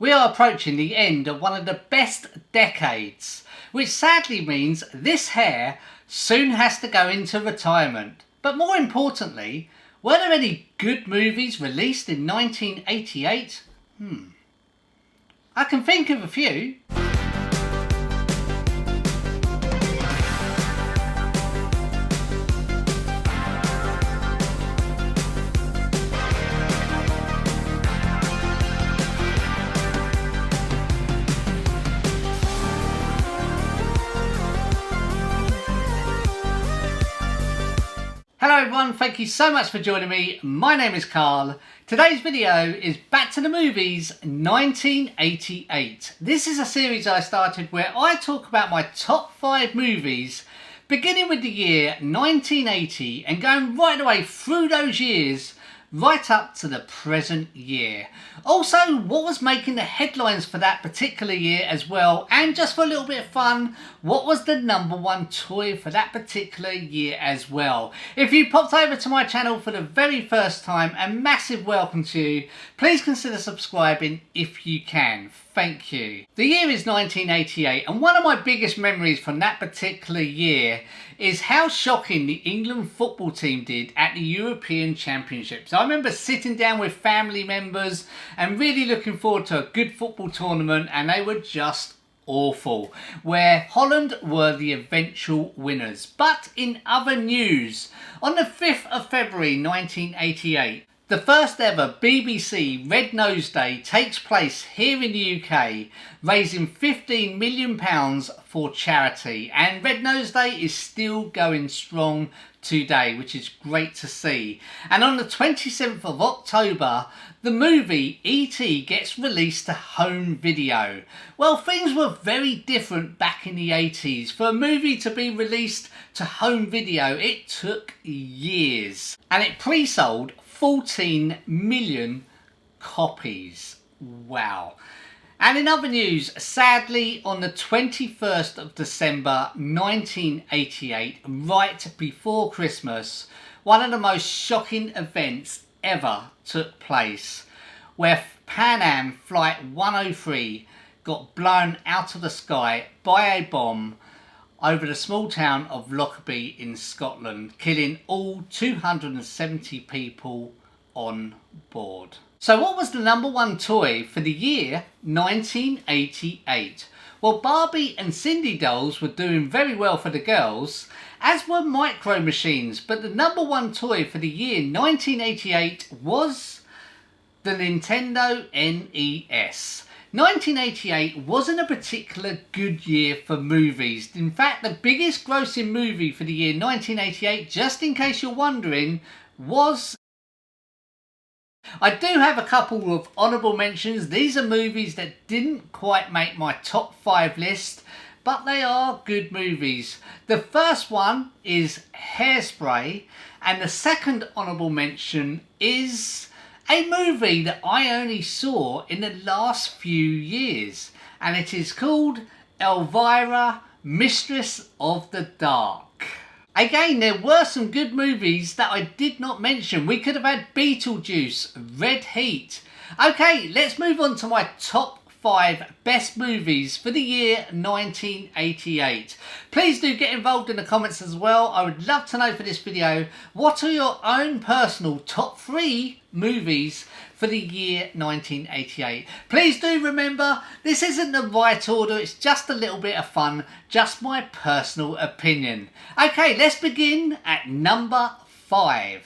We are approaching the end of one of the best decades, which sadly means this hair soon has to go into retirement. But more importantly, were there any good movies released in 1988? I can think of a few. Hello everyone, thank you so much for joining me. My name is Carl. Today's video is Back to the Movies 1988. This is a series I started where I talk about my top 5 movies beginning with the year 1980 and going right away through those years right up to the present year. Also, what was making the headlines for that particular year as well, and just for a little bit of fun, what was the #1 toy for that particular year as well. If you popped over to my channel for the very first time, a massive welcome to you. Please consider subscribing if you can. Thank you. The year is 1988, and one of my biggest memories from that particular year is how shocking the England football team did at the European Championships. I remember sitting down with family members and really looking forward to a good football tournament, and they were just awful, where Holland were the eventual winners. But in other news, on the 5th of February 1988, the first ever BBC Red Nose Day takes place here in the UK, raising £15 million for charity. And Red Nose Day is still going strong today, which is great to see. And on the 27th of October, the movie E.T. gets released to home video. Well, things were very different back in the 80s. For a movie to be released to home video, it took years. And it pre-sold 14 million copies. Wow. And in other news, sadly, on the 21st of December 1988, right before Christmas, one of the most shocking events ever took place, where Pan Am Flight 103 got blown out of the sky by a bomb over the small town of Lockerbie in Scotland, killing all 270 people on board. So what was the #1 toy for the year 1988? Well, Barbie and Cindy dolls were doing very well for the girls, as were Micro Machines, but the #1 toy for the year 1988 was the Nintendo NES. 1988 wasn't a particular good year for movies. In fact, the biggest grossing movie for the year 1988, just in case you're wondering, was... I do have a couple of honourable mentions. These are movies that didn't quite make my top 5 list, but they are good movies. The first one is Hairspray, and the second honourable mention is a movie that I only saw in the last few years, and it is called Elvira, Mistress of the Dark. Again, there were some good movies that I did not mention. We could have had Beetlejuice, Red Heat. Okay, let's move on to my top 5 best movies for the year 1988. Please do get involved in the comments as well. I would love to know for this video, what are your own personal top 3 movies for the year 1988? Please do remember, this isn't the right order, it's just a little bit of fun, just my personal opinion. Okay, let's begin at number 5.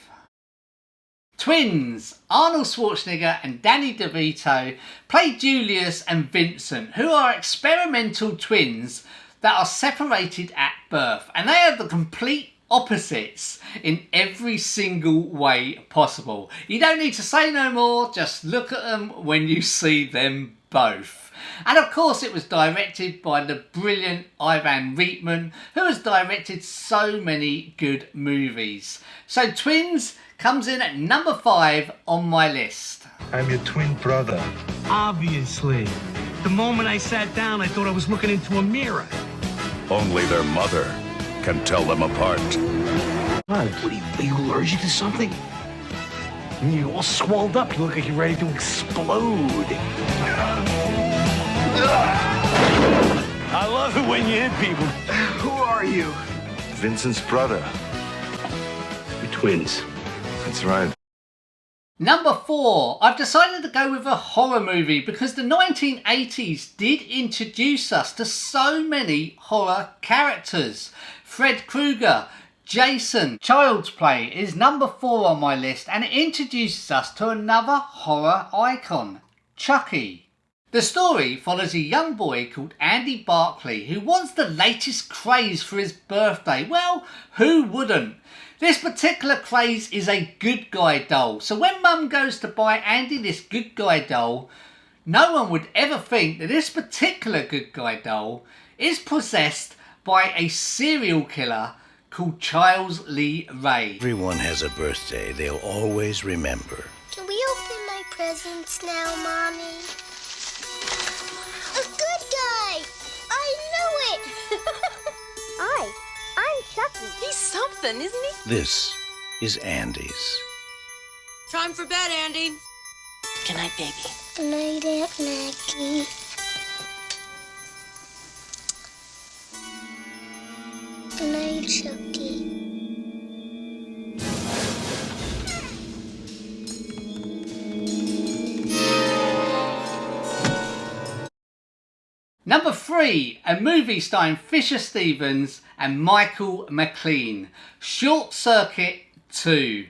Twins. Arnold Schwarzenegger and Danny DeVito play Julius and Vincent, who are experimental twins that are separated at birth, and they are the complete opposites in every single way possible. You don't need to say no more, just look at them when you see them both. And of course it was directed by the brilliant Ivan Reitman, who has directed so many good movies. So Twins comes in at number 5 on my list. I'm your twin brother. Obviously. The moment I sat down, I thought I was looking into a mirror. Only their mother can tell them apart. What, are you allergic to something? You're all swelled up. You look like you're ready to explode. love it when you hit people. Who are you? Vincent's brother. We're twins. That's right. Number 4, I've decided to go with a horror movie because the 1980s did introduce us to so many horror characters. Fred Krueger, Jason, Child's Play is number 4 on my list, and it introduces us to another horror icon, Chucky. The story follows a young boy called Andy Barkley who wants the latest craze for his birthday. Well, who wouldn't? This particular craze is a good guy doll. So when Mum goes to buy Andy this good guy doll, no one would ever think that this particular good guy doll is possessed by a serial killer called Charles Lee Ray. Everyone has a birthday they'll always remember. Can we open my presents now, Mommy? A good guy! I knew it! Hi, I'm Chucky. He's something, isn't he? This is Andy's. Time for bed, Andy. Good night, baby. Good night, Aunt Maggie. Good night, Chucky. Number 3, a movie starring Fisher Stevens and Michael McLean, Short Circuit 2.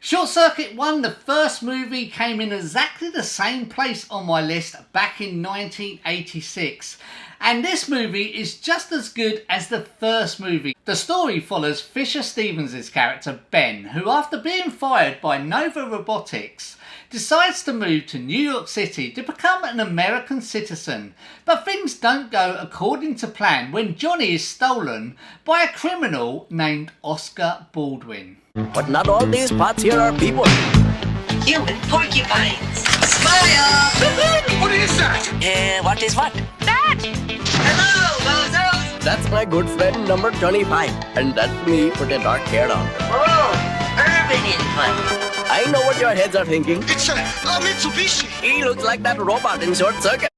Short Circuit 1, the first movie, came in exactly the same place on my list back in 1986. And this movie is just as good as the first movie. The story follows Fisher Stevens' character Ben, who after being fired by Nova Robotics, decides to move to New York City to become an American citizen. But things don't go according to plan when Johnny is stolen by a criminal named Oscar Baldwin. But not all these parts here are people. Human porcupines. Smile! What is that? What is what? That! Hello, bozos! That's my good friend number 25. And that's me with a dark hair on. Oh, urban input. I know what your heads are thinking. It's a Mitsubishi. He looks like that robot in Short Circuit.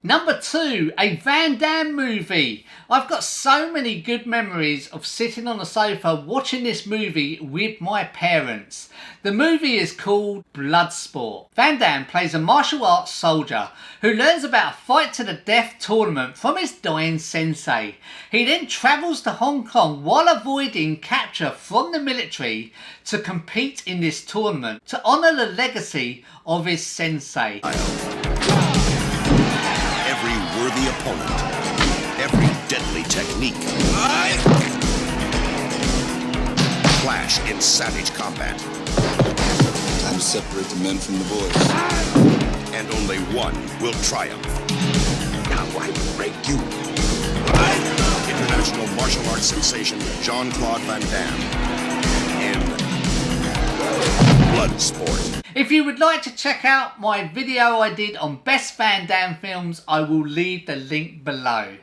Number 2, a Van Damme movie. I've got so many good memories of sitting on the sofa watching this movie with my parents. The movie is called Bloodsport. Van Damme plays a martial arts soldier who learns about a fight to the death tournament from his dying sensei. He then travels to Hong Kong while avoiding capture from the military to compete in this tournament to honour the legacy of his sensei. Every worthy opponent, every deadly technique, clash in savage combat. Time to separate the men from the boys. And only one will triumph. Now I will break you. International martial arts sensation Jean-Claude Van Damme in Bloodsport. If you would like to check out my video I did on best Van Damme films, I will leave the link below.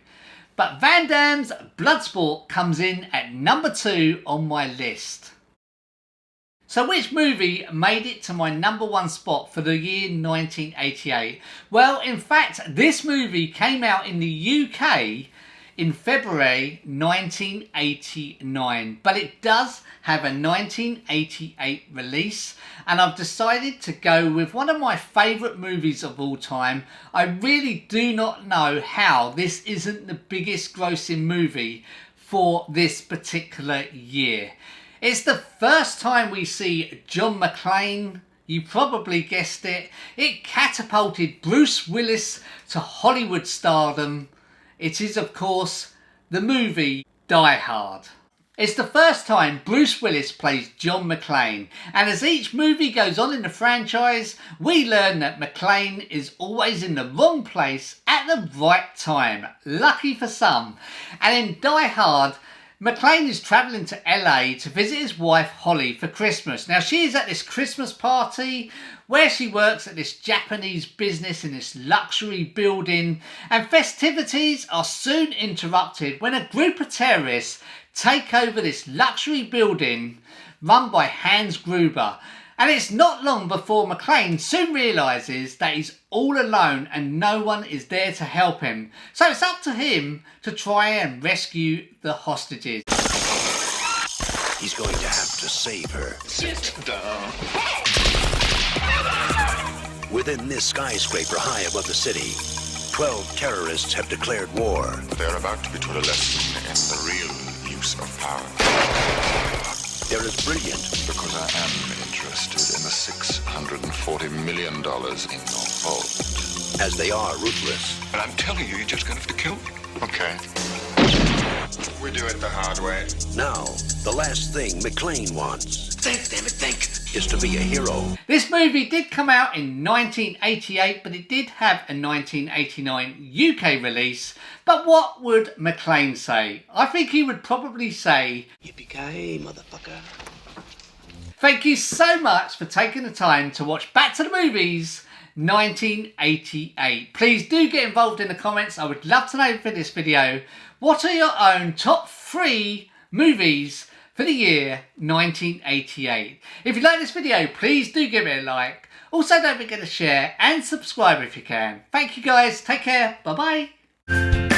But Van Damme's Bloodsport comes in at number 2 on my list. So which movie made it to my number 1 spot for the year 1988? Well, in fact, this movie came out in the UK in February 1989, but it does have a 1988 release, and I've decided to go with one of my favourite movies of all time. I really do not know how this isn't the biggest grossing movie for this particular year. It's the first time we see John McClane. You probably guessed it. It catapulted Bruce Willis to Hollywood stardom. It is, of course, the movie Die Hard. It's the first time Bruce Willis plays John McClane, and as each movie goes on in the franchise, we learn that McClane is always in the wrong place at the right time. Lucky for some. And in Die Hard, McClane is travelling to LA to visit his wife Holly for Christmas. Now she is at this Christmas party where she works at this Japanese business in this luxury building, and festivities are soon interrupted when a group of terrorists take over this luxury building run by Hans Gruber. And it's not long before McClane soon realises that he's all alone and no one is there to help him. So it's up to him to try and rescue the hostages. He's going to have to save her. Sit down. Within this skyscraper high above the city, 12 terrorists have declared war. They're about to be taught a lesson in the real use of power. They're as brilliant Because I am interested in the $640 million in your vault. as they are ruthless. But I'm telling you, you're just gonna have to kill me. Okay. We do it the hard way. Now, the last thing McClane wants Think, damn it, think. is to be a hero. This movie did come out in 1988, but it did have a 1989 UK release. But what would McClane say? I think he would probably say, Yippee-ki-yay, motherfucker. thank you so much for taking the time to watch Back to the Movies 1988. Please do get involved in the comments. I would love to know for this video, what are your own top 3 movies for the year 1988? If you like this video, please do give it a like. Also, don't forget to share and subscribe if you can. Thank you guys. Take care. Bye bye.